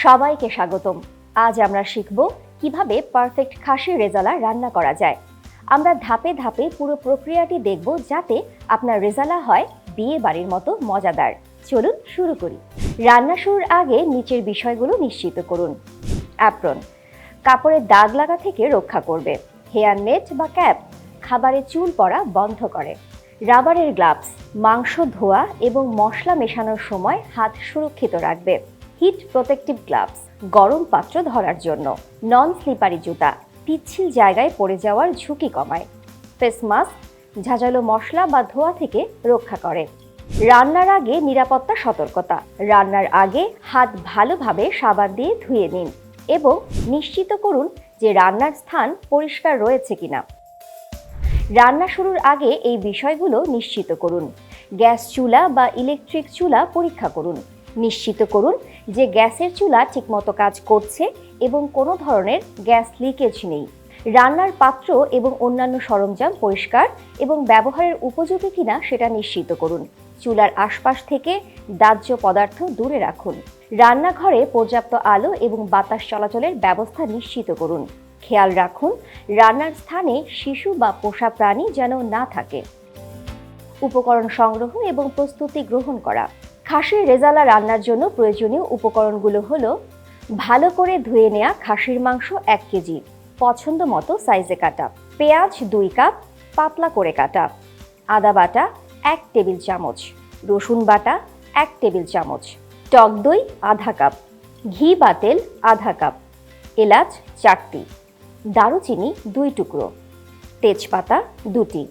সবাইকে স্বাগতম। আজ আমরা শিখব কিভাবে পারফেক্ট খাসির রেজালা রান্না করা যায়। আমরা ধাপে ধাপে পুরো প্রক্রিয়াটি দেখব যাতে আপনার রেজালা হয় বিয়ে বাড়ির মতো মজাদার। চলুন শুরু করি। রান্না শুরুর আগে নিচের বিষয়গুলো নিশ্চিত করুন। অ্যাপ্রন কাপড়ের দাগ লাগা থেকে রক্ষা করবে। হেয়ার নেট বা ক্যাপ খাবারে চুল পড়া বন্ধ করে। রাবারের গ্লাভস মাংস ধোয়া এবং মশলা মেশানোর সময় হাত সুরক্ষিত রাখবে। হিট প্রোটেক্টিভ গ্লাভস গরম পাত্র ধরার জন্য। নন স্লিপারি জুতা পিচ্ছিল জায়গায় পড়ে যাওয়ার ঝুঁকি কমায়। ফেস মাস্ক ঝাঁঝালো মশলা বা ধোঁয়া থেকে রক্ষা করে। রান্নার আগে নিরাপত্তা সতর্কতা। রান্নার আগে হাত ভালোভাবে সাবান দিয়ে ধুয়ে নিন এবং নিশ্চিত করুন যে রান্নার স্থান পরিষ্কার রয়েছে কিনা। রান্না শুরুর আগে এই বিষয়গুলো নিশ্চিত করুন। গ্যাস চুলা বা ইলেকট্রিক চুলা পরীক্ষা করুন। নিশ্চিত করুন যে গ্যাসের চুলা ঠিকমতো কাজ করছে এবং কোনো ধরনের গ্যাস লিকেজ নেই। রান্নার পাত্র এবং অন্যান্য সরঞ্জাম পরিষ্কার এবং ব্যবহারের উপযোগী কিনা সেটা নিশ্চিত করুন। চুলার আশপাশ থেকে দাহ্য পদার্থ দূরে রাখুন। রান্নাঘরে পর্যাপ্ত আলো এবং বাতাস চলাচলের ব্যবস্থা নিশ্চিত করুন। খেয়াল রাখুন রান্নার স্থানে শিশু বা পোষা প্রাণী যেন না থাকে। উপকরণ সংগ্রহ এবং প্রস্তুতি গ্রহণ করা। খাসির রেজালা রান্নার জন্য প্রয়োজনীয় উপকরণগুলো হলো ভালো করে ধুয়ে নেওয়া খাসির মাংস 1 কেজি পছন্দ মতো সাইজে কাটা, পেঁয়াজ 2 কাপ পাতলা করে কাটা, আদা বাটা 1 টেবিল চামচ, রসুন বাটা 1 টেবিল চামচ, টক দই আধা কাপ, ঘি বা তেল আধা কাপ, এলাচ 4টি, দারুচিনি 2 টুকরো, তেজপাতা 2টি,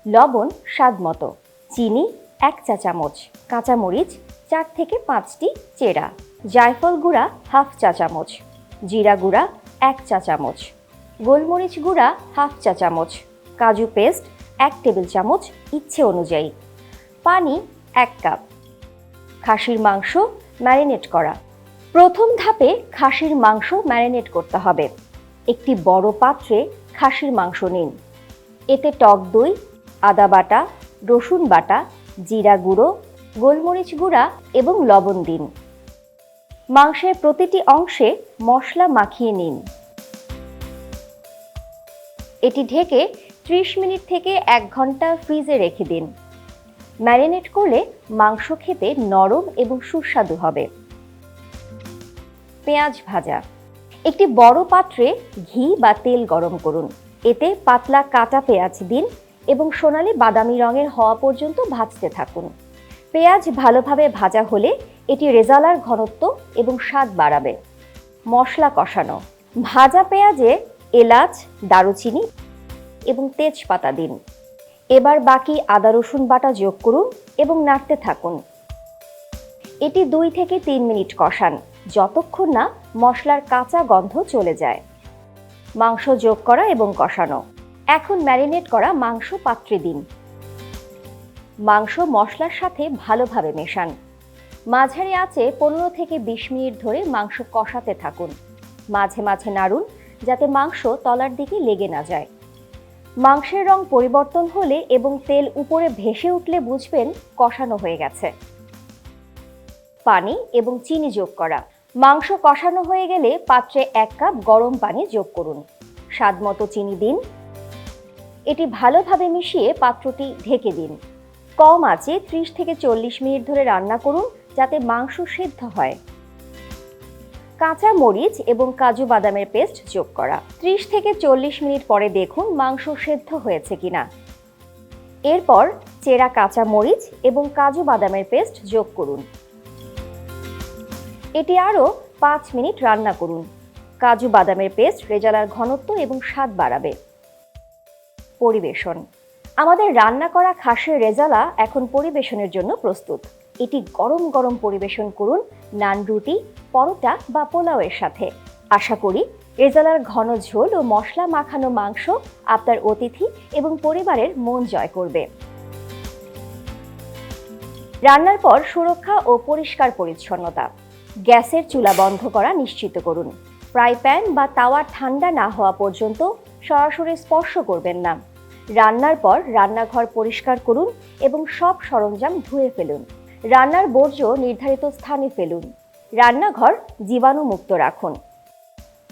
লবণ স্বাদ মতো, চিনি 1 চা চামচ, কাঁচামরিচ 4 থেকে 5টি চেরা, জায়ফল গুঁড়া 1/2 চা চামচ, জিরা গুঁড়া 1 চা চামচ, গোলমরিচ গুঁড়া 1/2 চা চামচ, কাজু পেস্ট 1 টেবিল চামচ ইচ্ছে অনুযায়ী, পানি 1 কাপ। খাসির মাংস ম্যারিনেট করা। প্রথম ধাপে খাসির মাংস ম্যারিনেট করতে হবে। একটি বড় পাত্রে খাসির মাংস নিন। এতে টক দই, আদা বাটা, রসুন বাটা, জিরা গুঁড়ো, গোলমরিচ গুঁড়া এবং লবণ দিন। মাংসের প্রতিটি অংশে মশলা মাখিয়ে নিন। এটি ঢেকে 30 মিনিট থেকে 1 ঘন্টা ফ্রিজে রেখে দিন। ম্যারিনেট করলে মাংস খেতে নরম এবং সুস্বাদু হবে। পেঁয়াজ ভাজা। একটি বড় পাত্রে ঘি বা তেল গরম করুন। এতে পাতলা কাটা পেঁয়াজ দিন এবং সোনালী বাদামি রঙের হওয়া পর্যন্ত ভাজতে থাকুন। পেঁয়াজ ভালোভাবে ভাজা হলে এটি রেজালার ঘনত্ব এবং স্বাদ বাড়াবে। মশলা কষানো। ভাজা পেঁয়াজে এলাচ, দারুচিনি এবং তেজপাতা দিন। এবার বাকি আদা রসুন বাটা যোগ করুন এবং নাড়তে থাকুন। এটি 2 থেকে 3 মিনিট কষান যতক্ষণ না মশলার কাঁচা গন্ধ চলে যায়। মাংস যোগ করা এবং কষানো। এখন ম্যারিনেট করা মাংস পাত্রে দিন। মাংস মশলার সাথে ভালোভাবে মেশান। মাঝারি আঁচে 15 থেকে 20 মিনিট ধরে মাংস কষাতে থাকুন। মাঝে মাঝে নাড়ুন যাতে মাংস তলার দিকে লেগে না যায়। মাংসের রং পরিবর্তন হলে এবং তেল উপরে ভেসে উঠলে বুঝবেন কষানো হয়ে গেছে। পানি এবং চিনি যোগ করা। মাংস কষানো হয়ে গেলে পাত্রে 1 কাপ গরম পানি যোগ করুন। স্বাদমতো চিনি দিন। এটি ভালোভাবে মিশিয়ে পাত্রটি ঢেকে দিন। কম আঁচে 30 থেকে 40 মিনিট ধরে রান্না করুন যাতে মাংস সিদ্ধ হয়। কাঁচা মরিচ এবং কাজু বাদামের পেস্ট যোগ করা। 30 থেকে 40 মিনিট পরে দেখুন মাংস সিদ্ধ হয়েছে কিনা। এরপর চেরা কাঁচা মরিচ এবং কাজু বাদামের পেস্ট যোগ করুন। এটি আরও 5 মিনিট রান্না করুন। কাজু বাদামের পেস্ট রেজালার ঘনত্ব এবং স্বাদ বাড়াবে। পরিবেশন। আমাদের রান্না করা খাসির রেজালা এখন পরিবেশনের জন্য প্রস্তুত। এটি গরম গরম পরিবেশন করুন নান, রুটি, পরোটা বা পোলাওয়ের সাথে। আশা করি রেজালার ঘন ঝোল ও মশলা মাখানো মাংস আপনার অতিথি এবং পরিবারের মন জয় করবে। রান্নার পর সুরক্ষা ও পরিষ্কার পরিচ্ছন্নতা। গ্যাসের চুলা বন্ধ করা নিশ্চিত করুন। ফ্রাই প্যান বা তাওয়া ঠান্ডা না হওয়া পর্যন্ত সরাসরি স্পর্শ করবেন না। রান্নার পর রান্নাঘর পরিষ্কার করুন এবং সব সরঞ্জাম ধুয়ে ফেলুন। রান্নার বর্জ্য নির্ধারিত স্থানে ফেলুন। রান্নাঘর জীবাণুমুক্ত রাখুন।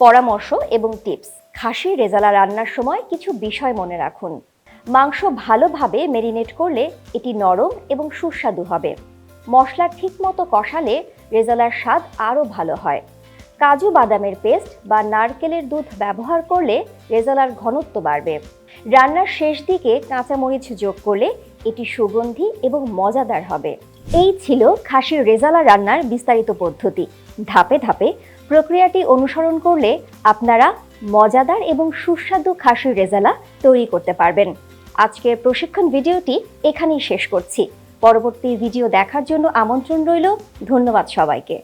পরামর্শ এবং টিপস। খাসির রেজালা রান্নার সময় কিছু বিষয় মনে রাখুন। মাংস ভালোভাবে ম্যারিনেট করলে এটি নরম এবং সুস্বাদু হবে। মশলা ঠিকমতো কষালে রেজালার স্বাদ আরও ভালো হয়। কাজু বাদামের পেস্ট বা নারকেলের দুধ ব্যবহার করলে রেজালার ঘনত্ব বাড়বে। রান্নার শেষ দিকে কাঁচামরিচ যোগ করলে এটি সুগন্ধি এবং মজাদার হবে। এই ছিল খাসির রেজালা রান্নার বিস্তারিত পদ্ধতি। ধাপে ধাপে প্রক্রিয়াটি অনুসরণ করলে আপনারা মজাদার এবং সুস্বাদু খাসির রেজালা তৈরি করতে পারবেন। আজকের প্রশিক্ষণ ভিডিওটি এখানেই শেষ করছি। পরবর্তী ভিডিও দেখার জন্য আমন্ত্রণ রইল। ধন্যবাদ সবাইকে।